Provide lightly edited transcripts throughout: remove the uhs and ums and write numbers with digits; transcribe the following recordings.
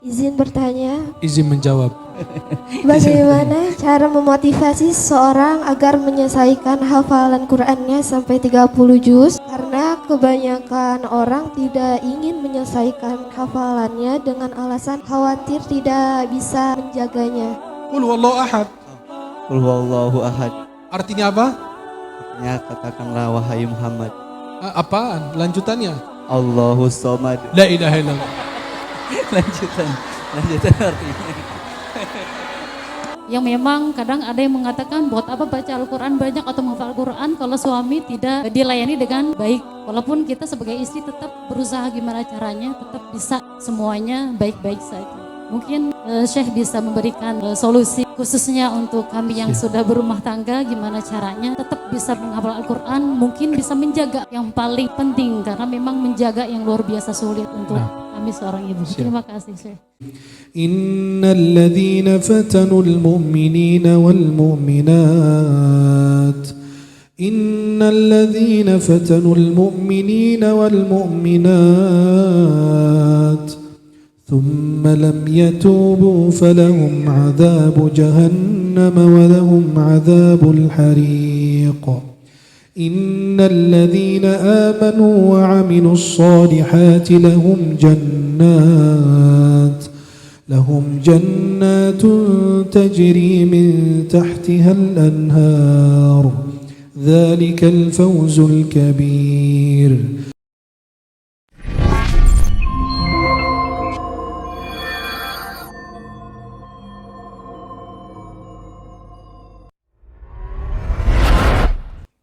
Izin bertanya, Izin menjawab. bagaimana cara memotivasi seseorang agar menyelesaikan hafalan Qur'annya sampai 30 juz? Karena kebanyakan orang tidak ingin menyelesaikan hafalannya dengan alasan khawatir tidak bisa menjaganya. Qul huwallahu ahad. Qul huwallahu ahad. Artinya apa? Artinya katakanlah wahai Muhammad. Apaan? Lanjutannya? Allahu somad. La ilaha illallah. Lanjutan artinya. Yang memang kadang ada yang mengatakan buat apa baca Al-Quran banyak atau menghafal Al-Quran kalau suami tidak dilayani dengan baik. Walaupun kita sebagai istri tetap berusaha gimana caranya tetap bisa semuanya baik-baik saja. Mungkin Syekh bisa memberikan solusi khususnya untuk kami yang sudah berumah tangga gimana caranya tetap bisa menghafal Al-Quran, mungkin bisa menjaga yang paling penting karena memang menjaga yang luar biasa sulit untuk kami seorang ibu. Terima kasih Syekh. Innal ladzina fatanul mu'minina wal mu'minat Innal ladzina fatanul mu'minina wal mu'minat ثم لم يتوبوا فلهم عذاب جهنم ولهم عذاب الحريق إن الذين آمنوا وعملوا الصالحات لهم جنات تجري من تحتها الأنهار ذلك الفوز الكبير.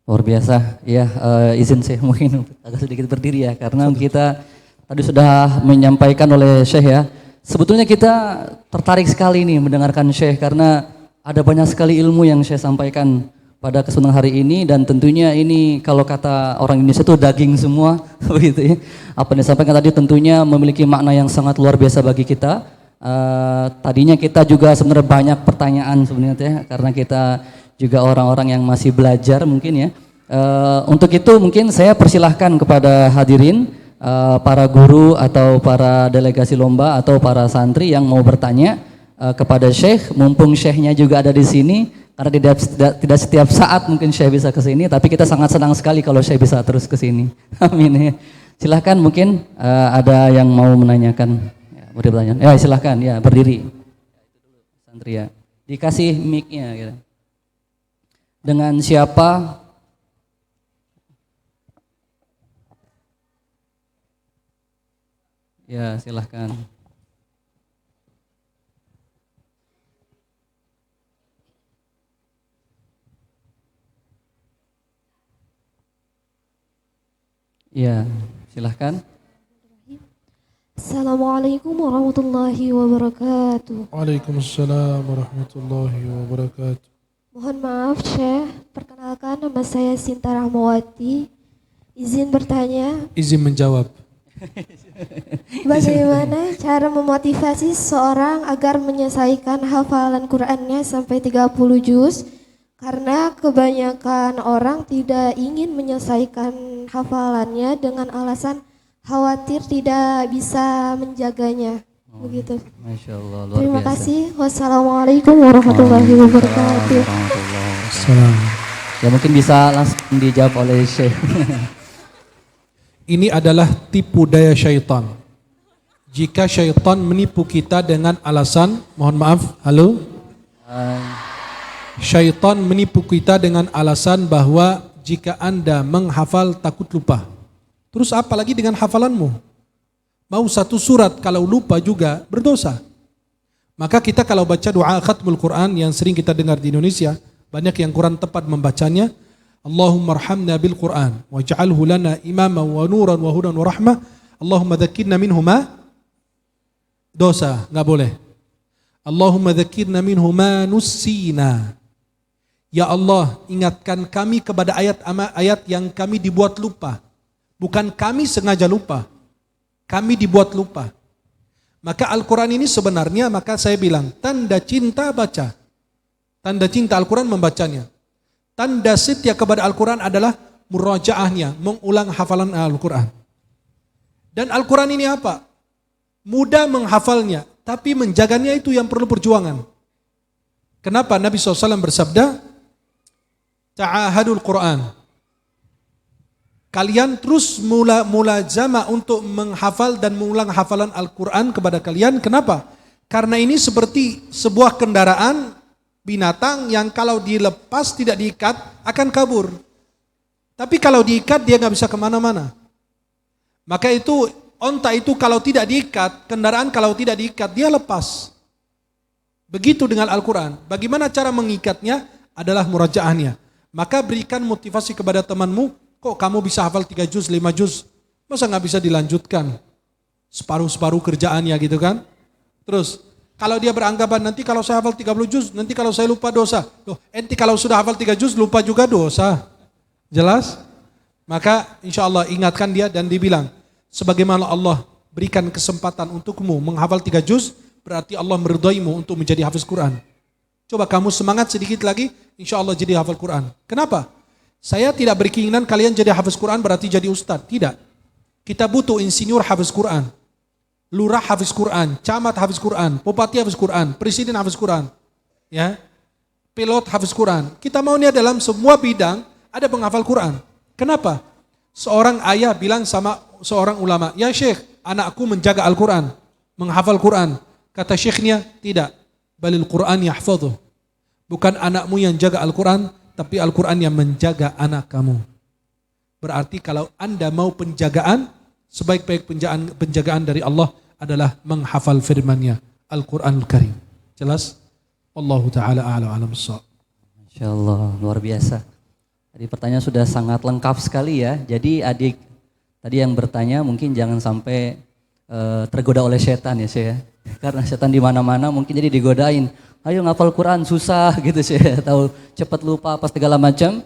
Luar biasa, ya izin saya mungkin agak sedikit berdiri ya karena kita tadi sudah menyampaikan oleh Syekh ya. Sebetulnya kita tertarik sekali nih mendengarkan Syekh karena ada banyak sekali ilmu yang Syekh sampaikan pada kesempatan hari ini dan tentunya ini kalau kata orang Indonesia itu daging semua begitu ya. Apa yang disampaikan tadi tentunya memiliki makna yang sangat luar biasa bagi kita. Tadinya kita juga sebenarnya banyak pertanyaan sebenarnya ya karena kita juga orang-orang yang masih belajar mungkin ya. Untuk itu mungkin saya persilahkan kepada hadirin, para guru atau para delegasi lomba atau para santri yang mau bertanya kepada Syekh, mumpung Syekhnya juga ada di sini, karena tidak setiap saat mungkin Syekh bisa ke sini, tapi kita sangat senang sekali kalau Syekh bisa terus ke sini. Amin ya. Silahkan mungkin ada yang mau menanyakan. Ya, beri pertanyaan. Ya silahkan ya berdiri. Santri ya. Dikasih mic-nya gitu. Dengan siapa? Ya, silahkan. Ya, silahkan. Assalamualaikum warahmatullahi wabarakatuh. Waalaikumsalam warahmatullahi wabarakatuh. Mohon maaf Syekh, perkenalkan nama saya Sinta Rahmawati. Izin bertanya, Izin menjawab. bagaimana cara memotivasi seseorang agar menyelesaikan hafalan Qur'annya sampai 30 juz? Karena kebanyakan orang tidak ingin menyelesaikan hafalannya dengan alasan khawatir tidak bisa menjaganya. Begitu. Masya Allah, luar Terima biasa. kasih. Wassalamualaikum warahmatullahi wabarakatuh. Ya mungkin bisa langsung dijawab oleh Syekh. Ini adalah tipu daya syaitan. Jika syaitan menipu kita dengan alasan, mohon maaf, halo? Syaitan menipu kita dengan alasan bahwa jika Anda menghafal takut lupa. Terus apa lagi dengan hafalanmu? Mau satu surat kalau lupa juga berdosa. Maka kita kalau baca doa khatmul Quran yang sering kita dengar di Indonesia, banyak yang kurang tepat membacanya. Allahumma arhamna bil Quran waj'alhu lana imama wa nuran wa hudan wa rahmah. Allahumma dzakkirna minhu ma dosa, enggak boleh. Allahumma dzakkirna minhu ma nussina. Ya Allah, ingatkan kami kepada ayat-ayat yang kami dibuat lupa. Bukan kami sengaja lupa. Kami dibuat lupa. Maka Al-Quran ini sebenarnya, maka saya bilang, tanda cinta baca. Tanda cinta Al-Quran membacanya. Tanda setia kepada Al-Quran adalah murajaahnya, mengulang hafalan Al-Quran. Dan Al-Quran ini apa? Mudah menghafalnya, Tapi menjaganya itu yang perlu perjuangan. Kenapa Nabi SAW bersabda, ta'ahadul Quran. Kalian terus mulazamah untuk menghafal dan mengulang hafalan Al-Quran kepada kalian. Kenapa? Karena ini seperti sebuah kendaraan binatang yang kalau dilepas tidak diikat akan kabur. Tapi kalau diikat dia nggak bisa kemana-mana. Maka itu onta itu kalau tidak diikat, kendaraan kalau tidak diikat dia lepas. Begitu dengan Al-Quran. Bagaimana cara mengikatnya? Adalah murajaahnya. Maka berikan motivasi kepada temanmu, kok kamu bisa hafal 3 juz, 5 juz? Masa nggak bisa dilanjutkan? Separuh-separuh kerjaannya gitu kan? Terus, kalau dia beranggapan nanti kalau saya hafal 30 juz, nanti kalau saya lupa dosa. Loh, enti kalau sudah hafal 3 juz lupa juga dosa. Jelas? Maka insya Allah ingatkan dia dan dibilang, sebagaimana Allah berikan kesempatan untukmu menghafal 3 juz, berarti Allah meridaimu untuk menjadi hafiz Quran. Coba kamu semangat sedikit lagi, insya Allah jadi hafal Quran. Kenapa? Saya tidak berkeinginan kalian jadi hafiz Quran berarti jadi ustadz. Tidak. Kita butuh insinyur hafiz Quran, lurah hafiz Quran, camat hafiz Quran, bupati hafiz Quran, presiden hafiz Quran, ya, pilot hafiz Quran. Kita maunya dalam semua bidang ada penghafal Quran. Kenapa? Seorang ayah bilang sama seorang ulama, ya Syekh, anakku menjaga Al-Quran, menghafal Quran. Kata syekhnya, tidak. Balil Quran yahfadhuh. Bukan anakmu yang jaga Al-Quran, tapi Al-Quran yang menjaga anak kamu. Berarti kalau Anda mau penjagaan, sebaik-baik penjagaan dari Allah adalah menghafal firman-Nya, Al-Quranul Karim. Jelas? Allahu Ta'ala a'lam alam bissawab. Masya Allah, luar biasa. Tadi pertanyaan sudah sangat lengkap sekali ya. Jadi adik tadi yang bertanya mungkin jangan sampai tergoda oleh setan ya Syekh ya. Karena setan di mana-mana mungkin jadi digodain. Ayo ngapal Quran susah gitu Syekh. Tahu cepat lupa apa segala macam.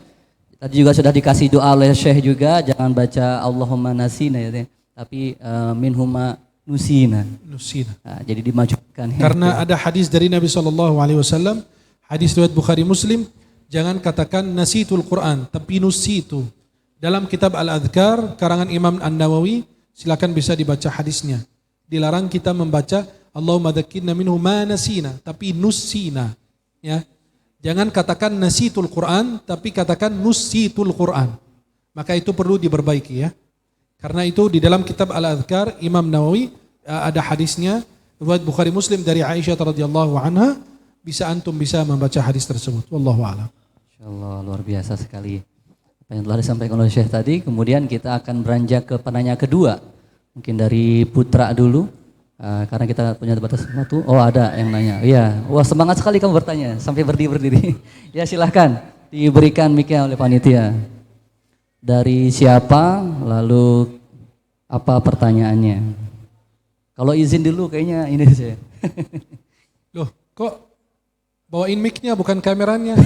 Tadi juga sudah dikasih doa oleh Syekh juga, jangan baca Allahumma nasina ya, tapi minhuma nusina. Nah, jadi dimajukan. Karena ada hadis dari Nabi SAW, hadis riwayat Bukhari Muslim, jangan katakan nasitul Quran, tapi nusitu. Dalam kitab Al-Adhkar, karangan Imam An-Nawawi, silakan bisa dibaca hadisnya. Dilarang kita membaca Allahumma dzakirna minhu ma nasina, tapi nusina. Ya. Jangan katakan nasitul Quran, tapi katakan nusitul Quran. Maka itu perlu diperbaiki ya. Karena itu di dalam kitab Al-Adhkar, Imam Nawawi ada hadisnya, riwayat Bukhari Muslim dari Aisyah radhiyallahu anha, antum bisa membaca hadis tersebut. Wallahu a'lam. Insyaallah luar biasa sekali apa yang telah disampaikan oleh Syekh tadi. Kemudian kita akan beranjak ke penanya kedua. Mungkin dari Putra dulu, karena kita punya batas waktu. Oh ada yang nanya. Iya, wah semangat sekali kamu bertanya sampai berdiri. Ya silahkan diberikan mic-nya oleh panitia. Dari siapa? Lalu apa pertanyaannya? Kalau izin dulu kayaknya ini sih. Loh, kok bawain mic-nya bukan kameranya?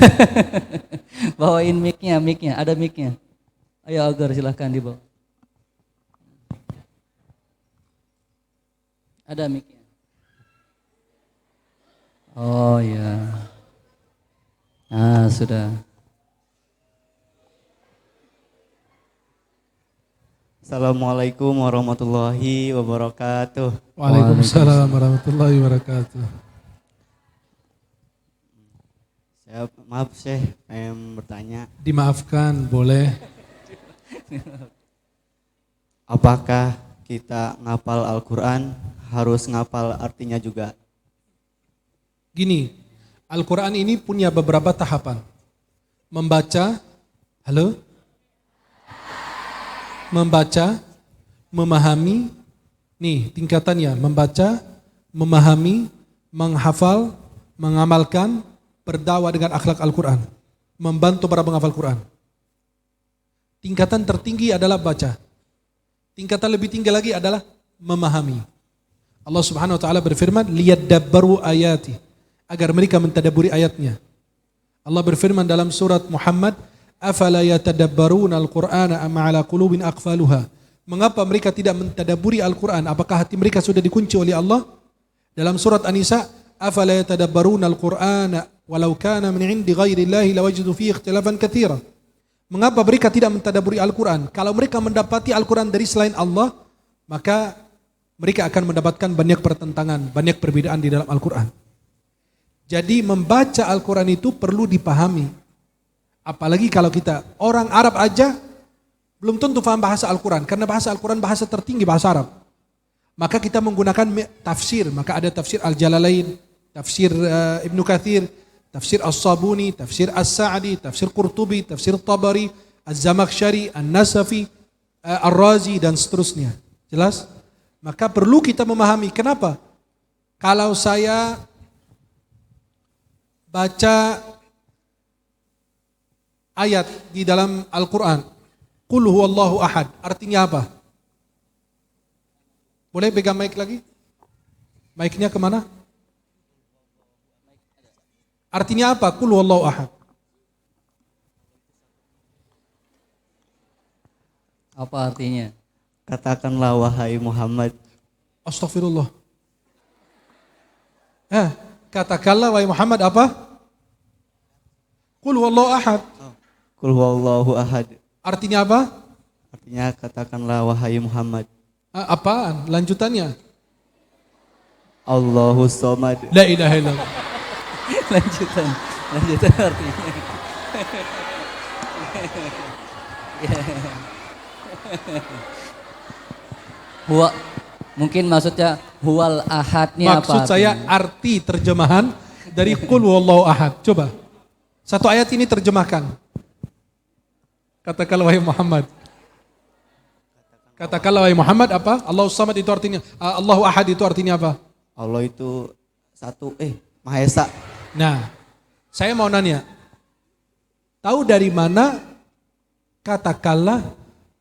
Bawain mic-nya, ada mic-nya. Ayo Agar silahkan dibawa. Ada mic-nya. Oh ya. Nah sudah. Assalamualaikum warahmatullahi wabarakatuh. Waalaikumsalam warahmatullahi wabarakatuh. Maaf Syekh, pengen bertanya. Dimaafkan, boleh. Apakah kita ngapal Al-Quran harus ngapal artinya juga? Gini, Al-Quran ini punya beberapa tahapan. Membaca, halo? Membaca, memahami, nih tingkatannya, membaca, memahami, menghafal, mengamalkan, berdakwah dengan akhlak Al-Quran, membantu para penghafal Quran. Tingkatan tertinggi adalah baca. Tingkatan lebih tinggi lagi adalah memahami. Allah Subhanahu wa taala berfirman, liyadabbaru ayati, agar mereka mentadabburi ayatnya. Allah berfirman dalam surat Muhammad, afala yatadabbaruna al-Qur'ana am 'ala qulubin aqfaluha. Mengapa mereka tidak mentadabburi Al-Qur'an? Apakah hati mereka sudah dikunci oleh Allah? Dalam surat An-Nisa, afala yatadabbaruna al-Qur'ana walau kana min 'indi ghairillahi lawajadu fihi ikhtilafan katsira. Mengapa mereka tidak mentadabburi Al-Quran? Kalau mereka mendapati Al-Quran dari selain Allah, maka mereka akan mendapatkan banyak pertentangan, banyak perbedaan di dalam Al-Quran. Jadi membaca Al-Quran itu perlu dipahami. Apalagi kalau kita orang Arab aja belum tentu paham bahasa Al-Quran, karena bahasa Al-Quran bahasa tertinggi, bahasa Arab. Maka kita menggunakan tafsir, maka ada tafsir Al-Jalalain, tafsir Ibnu Katsir, tafsir As-Sabuni, tafsir As-Sa'di, tafsir Qurtubi, tafsir Tabari, Az-Zamakhsyari, An-Nasafi, Ar-Razi dan seterusnya. Jelas? Maka perlu kita memahami kenapa. Kalau saya baca ayat di dalam Al-Quran, Qul huwallahu ahad, artinya apa? Boleh pegang mic lagi? Mic-nya kemana? Artinya apa? Qul huwallahu ahad. Apa artinya? Katakanlah wahai Muhammad. Astaghfirullah. Katakanlah wahai Muhammad apa? Qul huwallahu ahad. Qul huwallahu ahad. Artinya apa? Artinya katakanlah wahai Muhammad. Apaan? Lanjutannya? Allahu somad. La ilaha illallah. Lanjutan artinya. Huwa, mungkin maksudnya huwal ahadnya apa? Maksud saya arti terjemahan dari Qul huwallahu ahad. Coba. Satu ayat ini terjemahkan. Katakanlah wahai Muhammad. Katakanlah wahai Muhammad apa? Allahu samad itu artinya, Allahu ahad itu artinya apa? Allah itu satu, Maha Esa. Nah, saya mau nanya. Tahu dari mana katakanlah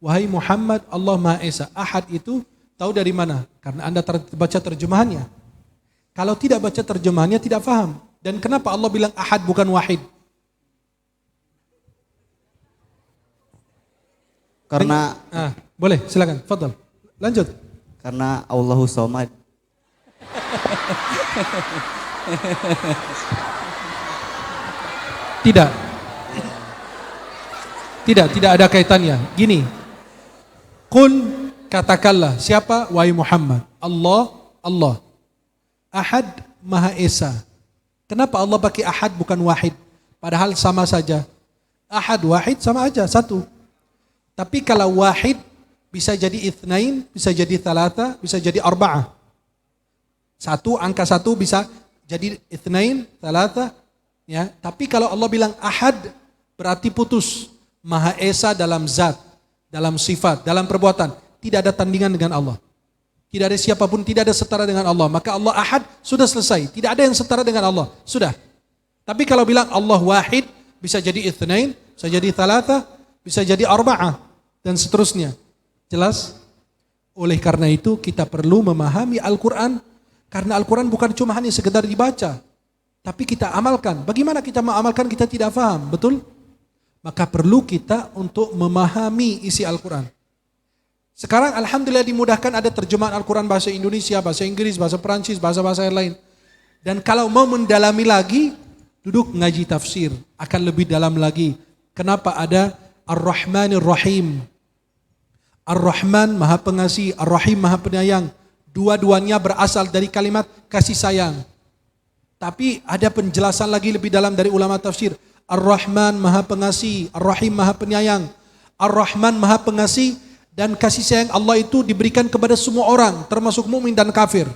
wahai Muhammad Allah Maha Esa? Ahad itu tahu dari mana? Karena Anda baca terjemahannya. Kalau tidak baca terjemahannya tidak paham. Dan kenapa Allah bilang ahad bukan wahid? Karena boleh, silakan. Fadal. Lanjut. karena Allahu somad. Tidak. Tidak ada kaitannya. Gini. Qul, katakanlah. Siapa? Wahai Muhammad. Allah. Ahad, Maha Esa. Kenapa Allah pakai ahad bukan wahid? Padahal sama saja. Ahad, wahid sama aja, satu. Tapi kalau wahid bisa jadi itsnain, bisa jadi thalatha, bisa jadi arba'ah. Satu, angka satu bisa jadi itsnain, thalatha. Ya. Tapi kalau Allah bilang ahad, berarti putus. Maha Esa dalam zat, dalam sifat, dalam perbuatan. Tidak ada tandingan dengan Allah. Tidak ada siapapun, tidak ada setara dengan Allah. Maka Allah ahad, sudah selesai. Tidak ada yang setara dengan Allah. Sudah. Tapi kalau bilang Allah wahid, bisa jadi itsnain, bisa jadi thalatha, bisa jadi arba'ah, dan seterusnya. Jelas? Oleh karena itu kita perlu memahami Al-Quran. Karena Al-Quran bukan cuma hanya sekedar dibaca. Tapi kita amalkan. Bagaimana kita mengamalkan kita tidak paham, betul? Maka perlu kita untuk memahami isi Al-Quran. Sekarang Alhamdulillah dimudahkan ada terjemahan Al-Quran bahasa Indonesia, bahasa Inggris, bahasa Perancis, bahasa-bahasa yang lain. Dan kalau mau mendalami lagi, duduk ngaji tafsir. Akan lebih dalam lagi. Kenapa ada Ar-Rahmanir Rahim? Ar-Rahman Maha Pengasih, Ar-Rahim Maha Penyayang. Dua-duanya berasal dari kalimat kasih sayang. Tapi ada penjelasan lagi lebih dalam dari ulama tafsir. Ar-Rahman Maha Pengasih, Ar-Rahim Maha Penyayang. Ar-Rahman Maha Pengasih dan kasih sayang Allah itu diberikan kepada semua orang, termasuk mukmin dan kafir.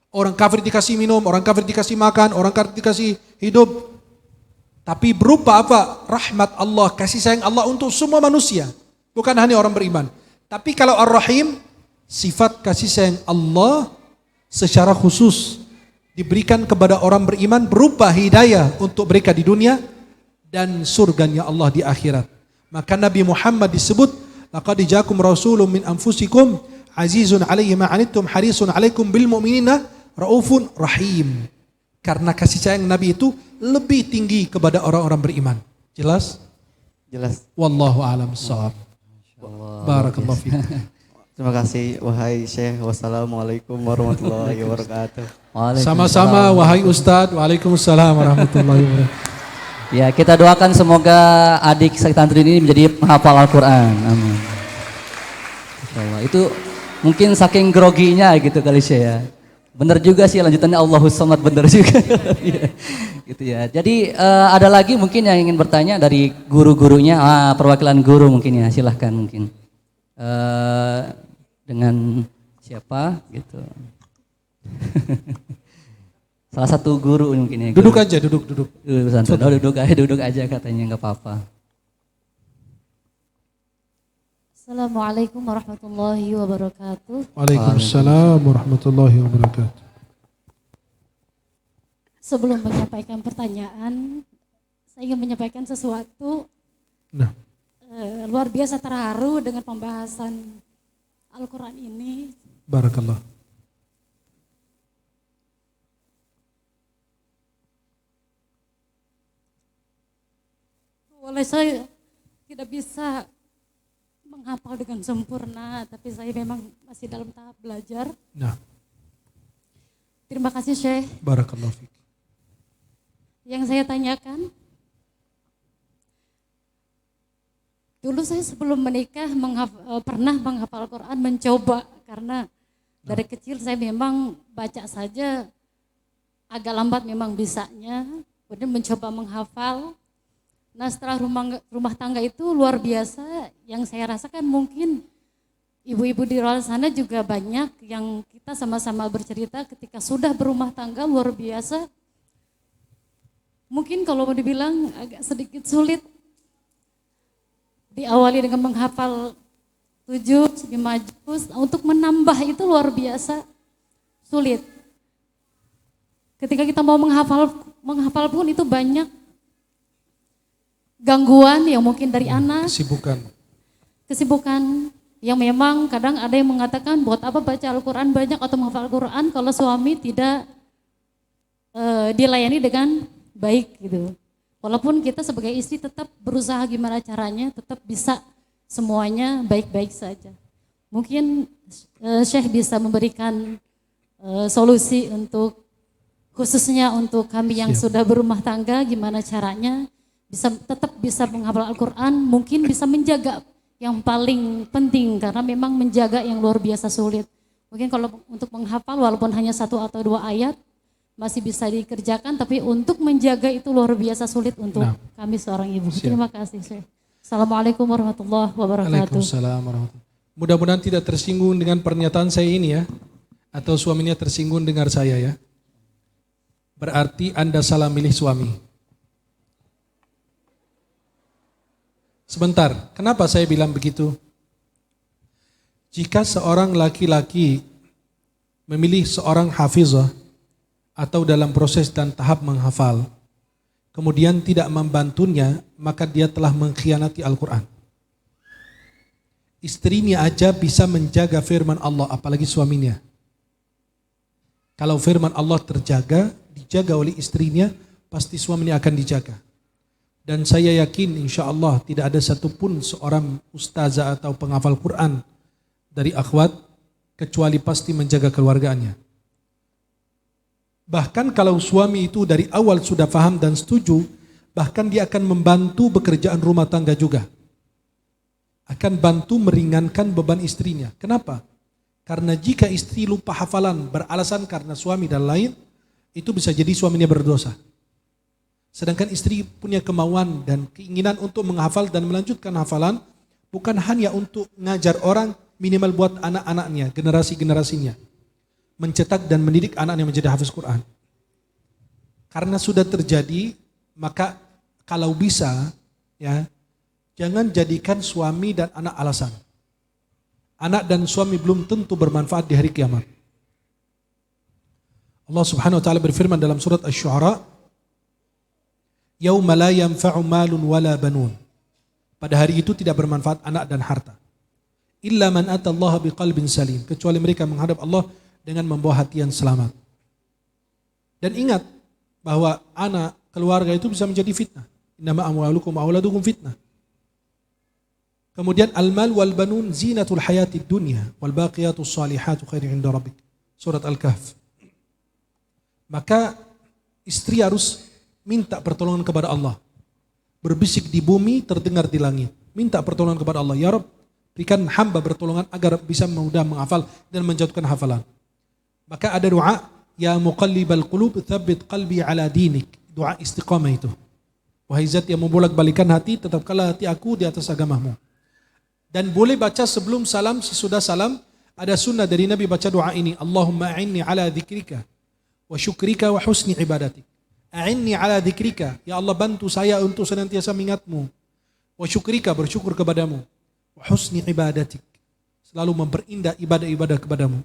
Orang kafir dikasih minum, orang kafir dikasih makan, orang kafir dikasih hidup. Tapi berupa apa? Rahmat Allah, kasih sayang Allah untuk semua manusia. Bukan hanya orang beriman. Tapi kalau Ar-Rahim, sifat kasih sayang Allah secara khusus diberikan kepada orang beriman berupa hidayah untuk mereka di dunia dan surganya Allah di akhirat. Maka Nabi Muhammad disebut laqad ja'akum rasulun min anfusikum azizun 'alaihi ma 'anittum harisun 'alaikum bil mu'minina raufun rahim. Karena kasih sayang Nabi itu lebih tinggi kepada orang-orang beriman. Jelas? Jelas. Wallahu a'lam bissawab. Barakallahu fiik. Terima kasih wahai Syekh. Wassalamualaikum warahmatullahi wabarakatuh. Sama-sama wahai Ustadz. Waalaikumsalam warahmatullahi wabarakatuh. Ya, kita doakan semoga adik santri ini menjadi penghafal Al-Quran. Amin. Insyaallah. Itu Mungkin saking groginya gitu kali Syekh ya. Bener juga sih lanjutannya Allahus Samad, bener juga. Iya, gitu ya. Jadi ada lagi mungkin yang ingin bertanya dari guru-gurunya, perwakilan guru mungkin ya, silahkan mungkin. Dengan siapa gitu. Salah satu guru mungkin ya. Duduk aja, duduk. Duduk aja katanya, nggak apa-apa. Assalamualaikum warahmatullahi wabarakatuh. Waalaikumsalam warahmatullahi wabarakatuh. Sebelum menyampaikan pertanyaan, saya ingin menyampaikan sesuatu. Nah, Luar biasa terharu dengan pembahasan Al-Quran ini. barakallah. Oleh saya tidak bisa menghafal dengan sempurna, tapi saya memang masih dalam tahap belajar. Nah, Terima kasih Syekh. barakallah fiik. Yang saya tanyakan, dulu saya sebelum menikah pernah menghafal Quran, mencoba, karena dari kecil saya memang baca saja agak lambat memang bisanya, kemudian mencoba menghafal. Nah setelah rumah tangga itu luar biasa, yang saya rasakan mungkin ibu-ibu di luar sana juga banyak yang kita sama-sama bercerita ketika sudah berumah tangga luar biasa. Mungkin kalau mau dibilang agak sedikit sulit, diawali dengan menghafal 7, 5 juz, untuk menambah itu luar biasa sulit. Ketika kita mau menghafal pun itu banyak gangguan yang mungkin dari anak, kesibukan yang memang kadang ada yang mengatakan buat apa baca Al-Quran banyak atau menghafal Al-Quran kalau suami tidak dilayani dengan baik gitu. Walaupun kita sebagai istri tetap berusaha gimana caranya tetap bisa semuanya baik-baik saja. Mungkin Syekh bisa memberikan solusi untuk khususnya untuk kami yang sudah berumah tangga, gimana caranya tetap bisa menghafal Al-Quran, mungkin bisa menjaga yang paling penting karena memang menjaga yang luar biasa sulit. Mungkin kalau untuk menghafal walaupun hanya 1 atau 2 ayat masih bisa dikerjakan, tapi untuk menjaga itu luar biasa sulit untuk kami seorang ibu. Terima kasih Syekh. Assalamualaikum warahmatullahi wabarakatuh. Waalaikumsalam warahmatullahi. Mudah-mudahan tidak tersinggung dengan pernyataan saya ini ya, atau suaminya tersinggung dengar saya ya. Berarti Anda salah milih suami. Sebentar, kenapa saya bilang begitu? Jika seorang laki-laki memilih seorang hafizah atau dalam proses dan tahap menghafal, kemudian tidak membantunya, maka dia telah mengkhianati Al-Quran. Istrinya aja bisa menjaga firman Allah, apalagi suaminya. Kalau firman Allah dijaga oleh istrinya, pasti suaminya akan dijaga. Dan saya yakin insya Allah tidak ada satupun seorang ustazah atau penghafal Quran dari akhwat kecuali pasti menjaga keluarganya. Bahkan kalau suami itu dari awal sudah paham dan setuju, bahkan dia akan membantu pekerjaan rumah tangga juga. Akan bantu meringankan beban istrinya. Kenapa? Karena jika istri lupa hafalan beralasan karena suami dan lain, itu bisa jadi suaminya berdosa. Sedangkan istri punya kemauan dan keinginan untuk menghafal dan melanjutkan hafalan, bukan hanya untuk ngajar orang, minimal buat anak-anaknya, generasi-generasinya. Mencetak dan mendidik anaknya menjadi hafiz Quran. Karena sudah terjadi, maka kalau bisa, ya, jangan jadikan suami dan anak alasan. Anak dan suami belum tentu bermanfaat di hari kiamat. Allah Subhanahu wa taala berfirman dalam surat Asy-Syu'ara, "Yauma la yanfa'u malun wala banun." Pada hari itu tidak bermanfaat anak dan harta. Illa man atallaha biqalbin salim, kecuali mereka menghadap Allah dengan membawa hati yang selamat. Dan ingat bahwa anak, keluarga itu bisa menjadi fitnah. Innama amwalukum wa auladukum fitnah. Kemudian al-mal wal banun zinatul hayatid dunya wal baqiyatus salihatu khairun 'inda rabbik. Surat Al-Kahf. Maka istri harus minta pertolongan kepada Allah. Berbisik di bumi, terdengar di langit. Minta pertolongan kepada Allah. Ya Rabb, berikan hamba pertolongan agar bisa mudah menghafal dan menjatuhkan hafalan. Maka ada doa, ya muqallibal qulub tsabbit qalbi ala dinik. Doa istiqamah itu. Wahai zat yang membolak-balikan hati, tetapkanlah hati aku di atas agamamu. Dan boleh baca sebelum salam, sesudah salam, ada sunnah dari Nabi baca doa ini. Allahumma a'inni ala dzikrika wa syukrika wa husni ibadatik. A'inni ala dzikrika, ya Allah bantu saya untuk senantiasa mengingatmu. Wa syukrika, bersyukur kepadamu. Wa husni ibadatik, selalu memperindah ibadah-ibadah kepadamu.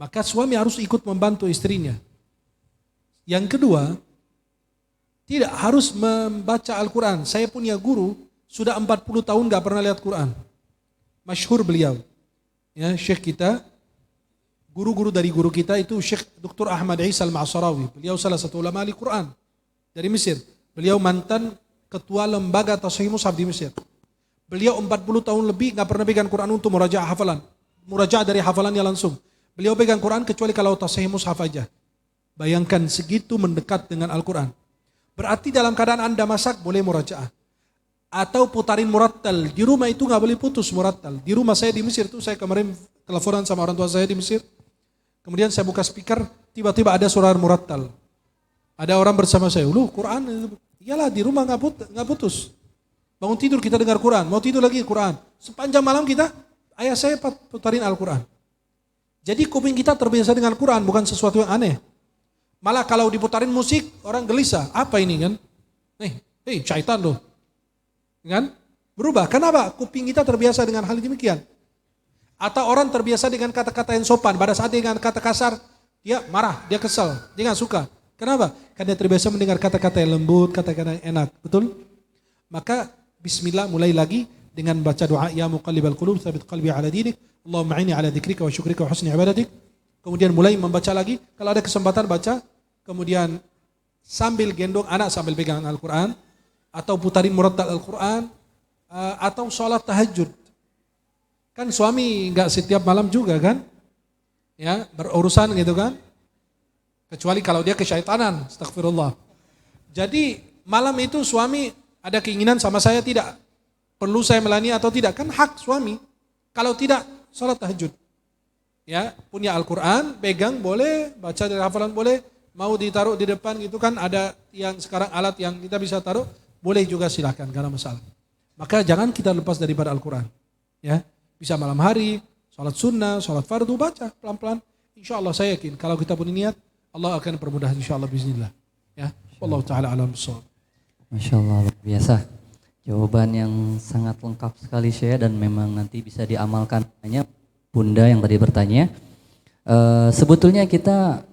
Maka suami harus ikut membantu istrinya. Yang kedua, tidak harus membaca Al-Quran. Saya punya guru, sudah 40 tahun gak pernah lihat Quran. Masyhur beliau. Ya, Syekh kita, guru-guru dari guru kita itu Syekh Dr. Ahmad Isa Al-Ma'sarawi. Beliau salah satu ulama ahli Quran dari Mesir. Beliau mantan ketua lembaga Tasahih Mushaf di Mesir. Beliau 40 tahun lebih gak pernah pegang Quran untuk murajaah hafalan. Murajaah dari hafalannya langsung. Beliau pegang Quran kecuali kalau Tasahih Mushaf aja. Bayangkan segitu mendekat dengan Al-Quran. Berarti dalam keadaan Anda masak boleh murajaah. Atau putarin murattal. Di rumah itu gak boleh putus murattal. Di rumah saya di Mesir tuh, saya kemarin teleponan sama orang tua saya di Mesir. Kemudian saya buka speaker, tiba-tiba ada suara murattal. Ada orang bersama saya, lu Quran, iyalah di rumah gak putus. Bangun tidur kita dengar Quran, mau tidur lagi Quran. Sepanjang malam kita, ayah saya putarin Al-Quran. Jadi kuping kita terbiasa dengan Quran, bukan sesuatu yang aneh. Malah kalau diputarin musik, orang gelisah. Apa ini kan? Syaitan loh. Kan? Berubah. Kenapa? Kuping kita terbiasa dengan hal demikian. Atau orang terbiasa dengan kata-kata yang sopan. Pada saat dengan kata kasar, dia marah, dia kesal, dia gak suka. Kenapa? Karena dia terbiasa mendengar kata-kata yang lembut, kata-kata yang enak. Betul? Maka bismillah, mulai lagi dengan baca doa, ya muqallibal qulub tsabit qalbi ala dinik. Allahumma a'inni ala dzikrika wa syukrika wa husni ibadatik. Kemudian mulai membaca lagi. Kalau ada kesempatan baca. Kemudian sambil gendong anak sambil pegang Al-Quran. Atau putarin murattal Al-Quran. Atau sholat tahajud. Kan suami enggak setiap malam juga kan. Ya, berurusan gitu kan. Kecuali kalau dia kesyaitanan. Astagfirullah. Jadi malam itu suami ada keinginan sama saya tidak. Perlu saya melayani atau tidak. Kan hak suami. Kalau tidak, sholat tahajud. Ya, punya Al-Quran, pegang boleh, baca dari hafalan boleh, mau ditaruh di depan gitu kan, ada yang sekarang alat yang kita bisa taruh, boleh juga silahkan, gak ada masalah. Maka jangan kita lepas daripada Al-Quran. Ya, bisa malam hari, sholat sunnah, sholat fardu, baca pelan-pelan. Insya Allah saya yakin, kalau kita punya niat, Allah akan permudah insya Allah bismillah. Ya, wallahu ta'ala alam bissawab. Masya Allah, luar biasa. Jawaban yang sangat lengkap sekali Syekh, dan memang nanti bisa diamalkan. Hanya Bunda yang tadi bertanya, sebetulnya kita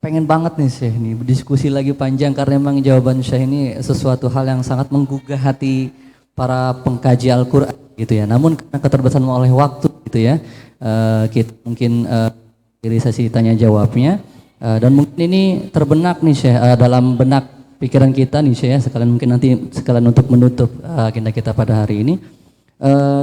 pengen banget nih Syekh nih berdiskusi lagi panjang, karena memang jawaban Syekh ini sesuatu hal yang sangat menggugah hati para pengkaji Al-Quran gitu ya. Namun karena keterbatasan oleh waktu gitu ya, kita mungkin dari sesi tanya jawabnya, dan mungkin ini terbenak nih Syekh dalam benak pikiran kita nih Syekh ya, sekalian untuk menutup agenda kita pada hari ini.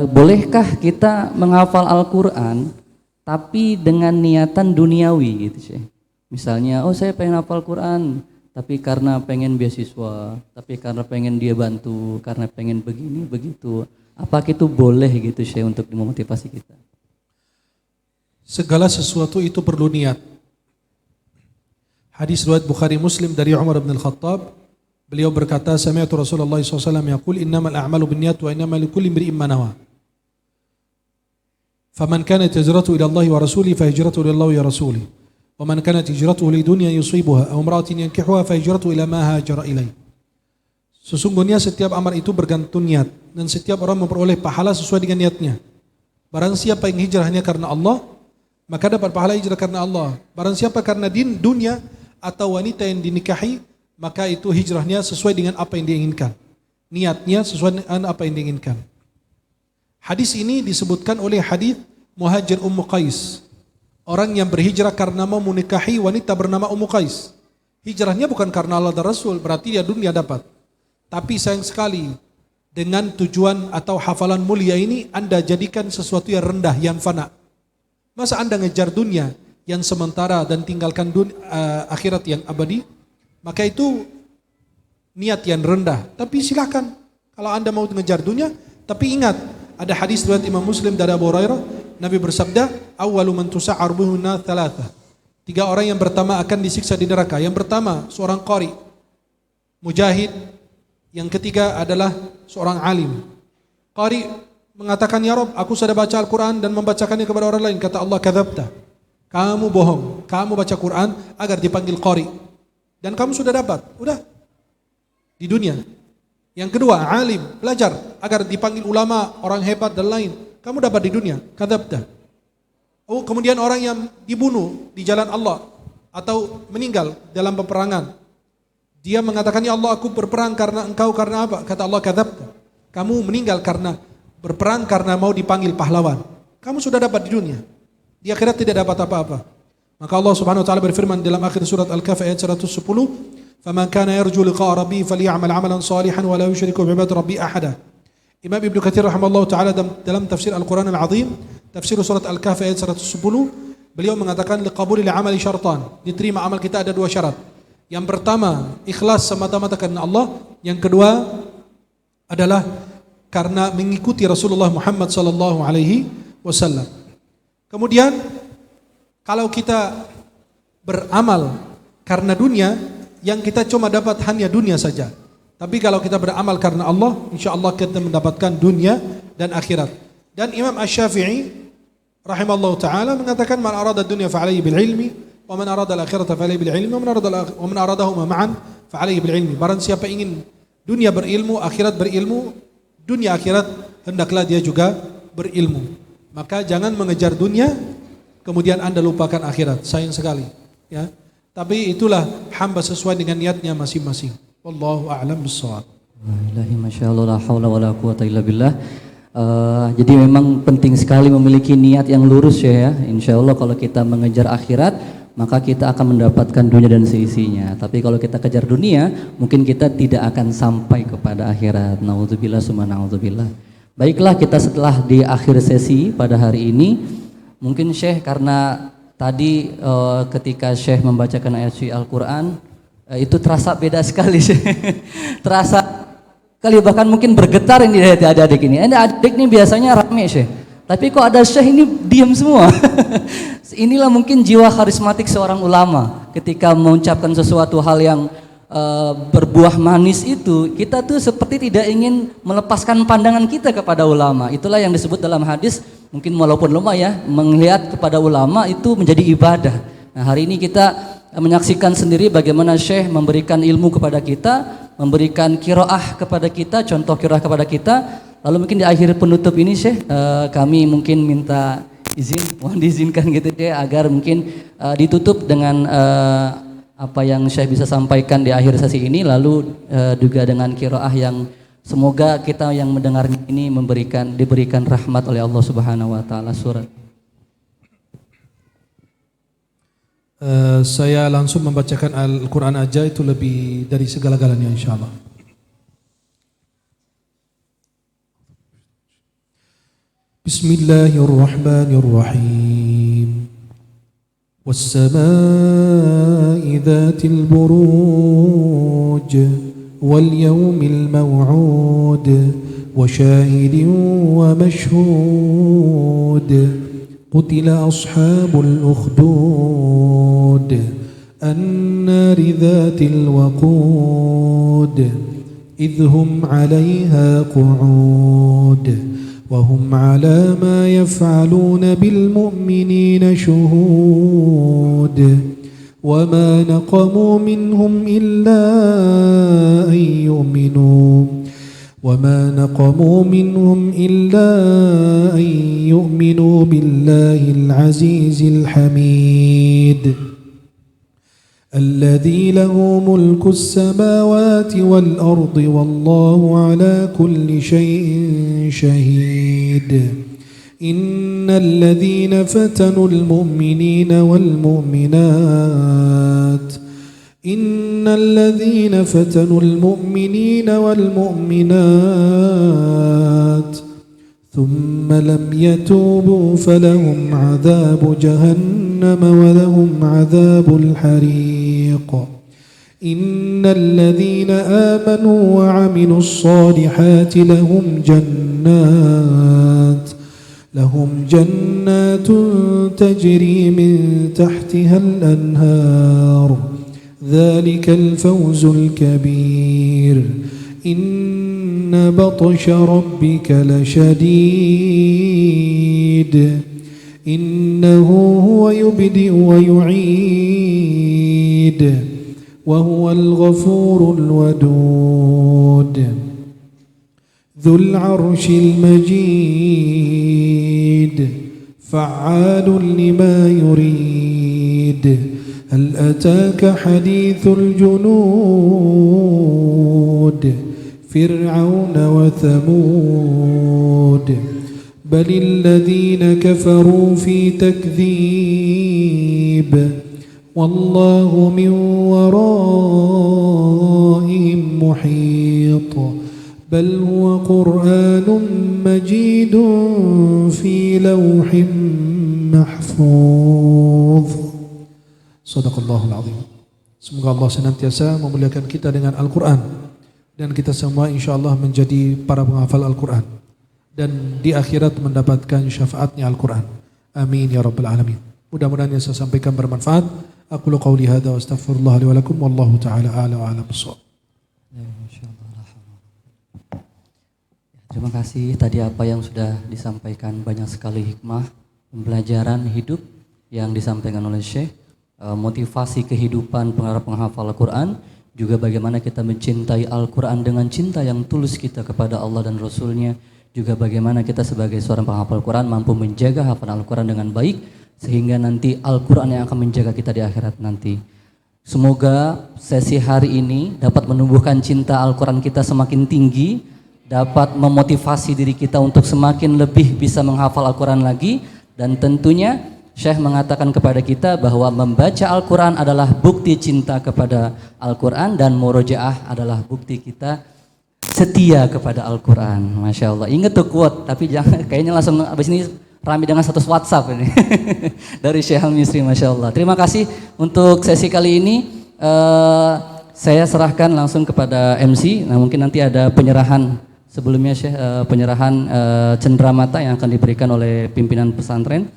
Bolehkah kita menghafal Al-Quran tapi dengan niatan duniawi gitu Syekh? Misalnya, saya pengen hafal Quran tapi karena pengen beasiswa, tapi karena pengen dia bantu, karena pengen begini begitu. Apa itu boleh gitu Syekh untuk memotivasi kita? Segala sesuatu itu perlu niat. Hadis riwayat Bukhari Muslim dari Umar bin Al-Khattab, beliau berkata, sami'tu Rasulullah SAW yaqul innamal a'malu binniyat wa innamal likulli imri'in ma nawa. Faman kanat hijratuhu ila Allah wa rasulihi fa hijratuhu ila Allah wa rasulihi. Wa man kanat hijratuhu li dunya yusibuha aw imra'atin yankihuha fa hijratuhu ila ma hajara ilaih. Sesungguhnya setiap amal itu bergantung niat, dan setiap orang memperoleh pahala sesuai dengan niatnya. Barang siapa yang hijrahnya karena Allah, maka dapat pahala hijrah karena Allah. Barang siapa karena dunia atau wanita yang dinikahi, maka itu hijrahnya sesuai dengan apa yang diinginkan. Niatnya sesuai dengan apa yang diinginkan. Hadis ini disebutkan oleh hadis Muhajir Ummu Qais. Orang yang berhijrah karena mau menikahi wanita bernama Ummu Qais. Hijrahnya bukan karena Allah dan Rasul, berarti dia dunia dapat. Tapi sayang sekali, dengan tujuan atau hafalan mulia ini, Anda jadikan sesuatu yang rendah, yang fana. Masa Anda ngejar dunia yang sementara dan tinggalkan akhirat yang abadi? Maka itu niat yang rendah. Tapi silakan, kalau Anda mau ngejar dunia, tapi ingat, Ada hadis riwayat Imam Muslim dari Abu Hurairah, Nabi bersabda, "Awwalu man tusa'ar bihunna thalatha." 3 orang yang pertama akan disiksa di neraka. Yang pertama seorang qari, mujahid. Yang ketiga adalah seorang alim. Qari mengatakan, "Ya Rabb, aku sudah baca Al-Quran dan membacakannya kepada orang lain." Kata Allah, "Kadzabta." Kamu bohong. Kamu baca Quran agar dipanggil qari. Dan kamu sudah dapat. Udah. Di dunia. Yang kedua, alim, belajar agar dipanggil ulama, orang hebat dan lain. Kamu dapat di dunia. Kadzabta. Oh, kemudian orang yang dibunuh di jalan Allah atau meninggal dalam peperangan. Dia mengatakan, "Ya Allah, aku berperang karena Engkau, karena apa?" Kata Allah, "Kadzabta." Kamu meninggal karena berperang karena mau dipanggil pahlawan. Kamu sudah dapat di dunia. Di akhirat tidak dapat apa-apa. Maka Allah Subhanahu wa taala berfirman dalam akhir surat Al-Kahf ayat 110, "Faman kana yarju liqa'a rabbih falyamal 'amalan shalihan wa la yusyriku bi'ibadati rabbih ahada." Imam Ibnu Katsir rahimahullah taala dalam tafsir Al-Qur'an Al-Azim, tafsir surat Al-Kahf ayat 110, beliau mengatakan liqabulil amali syartan. Diterima amal kita ada 2 syarat. Yang pertama, ikhlas semata-mata karena Allah. Yang kedua adalah karena mengikuti Rasulullah Muhammad sallallahu alaihi wasallam. Kemudian kalau kita beramal karena dunia, yang kita cuma dapat hanya dunia saja. Tapi kalau kita beramal karena Allah, insyaallah kita mendapatkan dunia dan akhirat. Dan Imam Asy-Syafi'i rahimallahu taala mengatakan, "Man arada dunya fa alayhi bil ilmi, wa man arada al akhirata fa alayhi bil ilmi, wa man aradahuma ma'an fa alayhi bil ilmi." Barang siapa ingin dunia berilmu, akhirat berilmu, dunia akhirat hendaklah dia juga berilmu. Maka jangan mengejar dunia kemudian Anda lupakan akhirat. Sayang sekali, ya. Tapi itulah hamba sesuai dengan niatnya masing-masing. Wallahu a'lam bissawab. Wallahi masyaallah, la haula wala quwata illa billah. Jadi memang penting sekali memiliki niat yang lurus ya. Insyaallah kalau kita mengejar akhirat, maka kita akan mendapatkan dunia dan seisinya. Tapi kalau kita kejar dunia, mungkin kita tidak akan sampai kepada akhirat. Nauzubillah summa nauzubillah. Baiklah, kita setelah di akhir sesi pada hari ini, mungkin Syekh karena tadi ketika Syekh membacakan ayat suci Al-Quran, itu terasa beda sekali Syekh. Terasa kali bahkan mungkin bergetar ini dari adik-adik ini. Adik ini biasanya rame Syekh, tapi kok ada Syekh ini diam semua. Inilah mungkin jiwa karismatik seorang ulama. Ketika mengucapkan sesuatu hal yang berbuah manis itu, kita tuh seperti tidak ingin melepaskan pandangan kita kepada ulama. Itulah yang disebut dalam hadis, mungkin walaupun lemah ya, melihat kepada ulama itu menjadi ibadah. Nah, hari ini kita menyaksikan sendiri bagaimana Syekh memberikan ilmu kepada kita, memberikan qiraah kepada kita, contoh qiraah kepada kita. Lalu mungkin di akhir penutup ini Syekh, kami mungkin minta izin, mohon diizinkan gitu Syekh, agar mungkin ditutup dengan apa yang Syekh bisa sampaikan di akhir sesi ini, lalu juga dengan qiraah yang semoga kita yang mendengar ini diberikan rahmat oleh Allah Subhanahu wa taala. Surat saya langsung membacakan Al-Quran aja, itu lebih dari segala-galanya insyaallah. Bismillahirrahmanirrahim. والسماء ذات البروج واليوم الموعود وشاهد ومشهود قتل أصحاب الأخدود النار ذات الوقود إذ هم عليها قعود وهم على ما يفعلون بالمؤمنين شهود وما نقموا منهم إلا أن يؤمنوا بالله العزيز الحميد الذي له ملك السماوات والأرض والله على كل شيء شهيد إن الذين فتنوا المؤمنين والمؤمنات ثم لم يتوبوا فلهم عذاب جهنم ولهم عذاب الحريق إن الذين آمنوا وعملوا الصالحات لهم جنات لهم جنات تجري من تحتها الأنهار ذلك الفوز الكبير إن بطش ربك لشديد إنه هو يبدئ ويعيد وهو الغفور الودود ذو العرش المجيد فعال لما يريد هل أتاك حديث الجنود فرعون وثمود بل الذين كفروا في تكذيب والله من ورائهم محيط بل هو قرآن مجيد في لوح محفوظ. Sadaqallahul Azim. Semoga Allah senantiasa memuliakan kita dengan Al-Quran dan kita semua insyaallah menjadi para penghafal Al-Quran dan di akhirat mendapatkan syafaatnya Al-Quran. Amin ya rabbal alamin. Mudah-mudahan yang saya sampaikan bermanfaat. Aqulu qawli hadza wa astaghfirullah li wa lakum wallahu taala a'la wa a'lam bissawab. Terima kasih tadi apa yang sudah disampaikan, banyak sekali hikmah, pembelajaran hidup yang disampaikan oleh Syekh, motivasi kehidupan penghafal Al-Quran, juga bagaimana kita mencintai Al-Quran dengan cinta yang tulus kita kepada Allah dan Rasulnya, juga bagaimana kita sebagai seorang penghafal Al-Quran mampu menjaga hafalan Al-Quran dengan baik, sehingga nanti Al-Quran yang akan menjaga kita di akhirat nanti. Semoga sesi hari ini dapat menumbuhkan cinta Al-Quran kita semakin tinggi, dapat memotivasi diri kita untuk semakin lebih bisa menghafal Al-Quran lagi, dan tentunya Syekh mengatakan kepada kita bahwa membaca Al-Quran adalah bukti cinta kepada Al-Quran dan murojaah adalah bukti kita setia kepada Al-Quran. Masya Allah, ingat tuh quote, tapi jangan kayaknya langsung abis ini rame dengan status WhatsApp ini dari Syekh Al-Misri. Masya Allah, terima kasih untuk sesi kali ini. Saya serahkan langsung kepada MC. Nah, mungkin nanti ada penyerahan sebelumnya Syekh, penyerahan cenderamata yang akan diberikan oleh pimpinan pesantren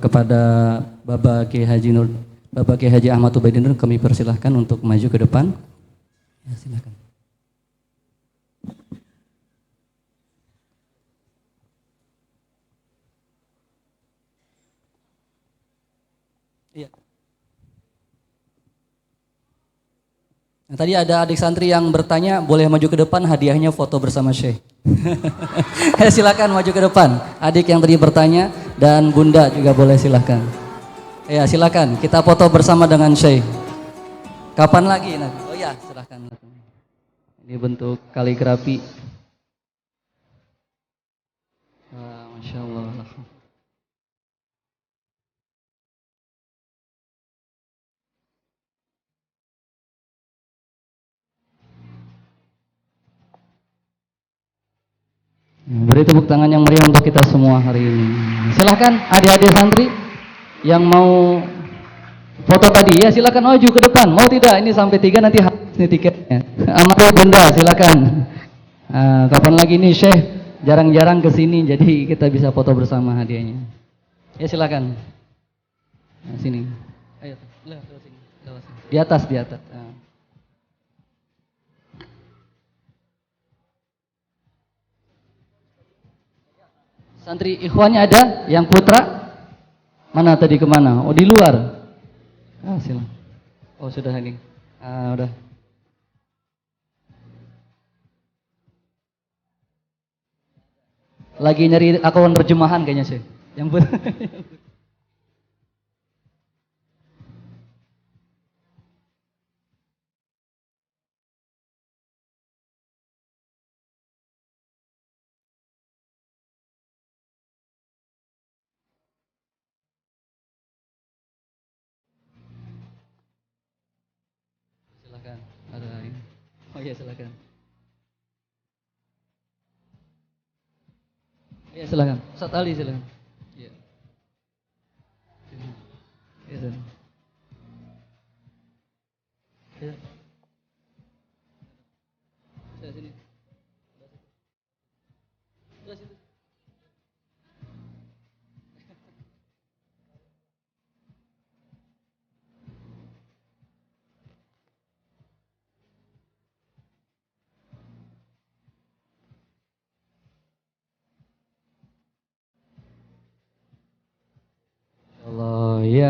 kepada Bapak Kiai Haji Ahmad Ubaidin. Kami persilahkan untuk maju ke depan. Ya, silakan. Iya. Nah, tadi ada adik santri yang bertanya, boleh maju ke depan, hadiahnya foto bersama Syekh. Silakan maju ke depan. Adik yang tadi bertanya dan Bunda juga boleh, silakan. Ya, silakan kita foto bersama dengan Syekh. Kapan lagi? Oh ya, silakan. Ini bentuk kaligrafi. Masya Allah. Beri tepuk tangan yang meriah untuk kita semua hari ini. Silahkan adik-adik santri yang mau foto tadi, ya silakan maju ke depan. Mau tidak? Ini sampai 3 nanti habis nih tiketnya. Amat ya Bunda, silakan. Kapan lagi nih Syekh? Jarang-jarang kesini, jadi kita bisa foto bersama hadiahnya. Ya silakan. Nah, sini. Ayo, lewat sini. Di atas, di atas. Santri ikhwannya ada? Yang putra? Mana tadi kemana? Oh di luar. Silakan. Oh sudah ini. Udah. Lagi nyari akun terjemahan kayaknya sih. Yang putra. Silakan. Ada ini. Oh iya silakan. Iya silakan. Ustaz Ali silakan. Iya. Iya silakan. Iya. Saya sini. Sudah situ. Iya,